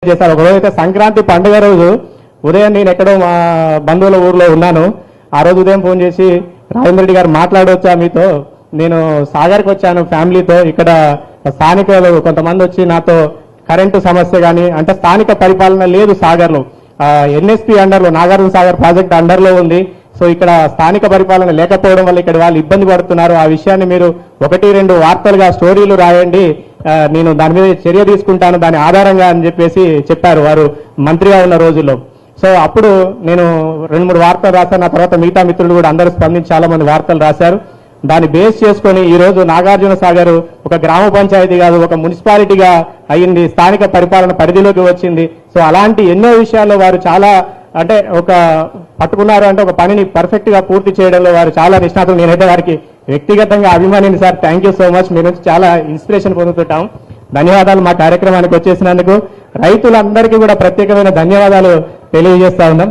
చేశారు. ఒకరోజు అయితే సంక్రాంతి పండుగ రోజు ఉదయం నేను ఎక్కడో మా బంధువుల ఊర్లో ఉన్నాను. ఆ రోజు ఉదయం ఫోన్ చేసి రాజేంద్ర రెడ్డి గారు మాట్లాడవచ్చా మీతో, నేను సాగర్కి వచ్చాను ఫ్యామిలీతో, ఇక్కడ స్థానికులు కొంతమంది వచ్చి నాతో కరెంటు సమస్య కానీ, అంటే స్థానిక పరిపాలన లేదు సాగర్లో, ఎన్ఎస్పీ అండర్లో నాగార్జున సాగర్ ప్రాజెక్ట్ అండర్లో ఉంది. సో ఇక్కడ స్థానిక పరిపాలన లేకపోవడం వల్ల ఇక్కడ వాళ్ళు ఇబ్బంది పడుతున్నారు. ఆ విషయాన్ని మీరు 1-2 వార్తలుగా స్టోరీలు రాయండి, నేను దాని మీద చర్య తీసుకుంటాను దాని ఆధారంగా అని చెప్పేసి చెప్పారు వారు మంత్రిగా ఉన్న రోజుల్లో. సో అప్పుడు నేను 2-3 వార్తలు రాశాను. ఆ తర్వాత మిగతా మిత్రులు కూడా అందరూ స్పందించి చాలా మంది వార్తలు రాశారు. దాన్ని బేస్ చేసుకొని ఈ రోజు నాగార్జున సాగర్ ఒక గ్రామ పంచాయతీ కాదు, ఒక మున్సిపాలిటీగా అయింది, స్థానిక పరిపాలన పరిధిలోకి వచ్చింది. సో అలాంటి ఎన్నో విషయాల్లో వారు చాలా అంటే ఒక పట్టుకున్నారు, అంటే ఒక పనిని పర్ఫెక్ట్ గా పూర్తి చేయడంలో వారు చాలా నిష్ణాతులు. నేనైతే వారికి వ్యక్తిగతంగా అభిమానిని sir. Thank you so much. మీ నుంచి చాలా ఇన్స్పిరేషన్ పొందుతుంటాం. ధన్యవాదాలు మా కార్యక్రమానికి వచ్చేసినందుకు. రైతులందరికీ కూడా ప్రత్యేకమైన ధన్యవాదాలు తెలియజేస్తా ఉన్నాం.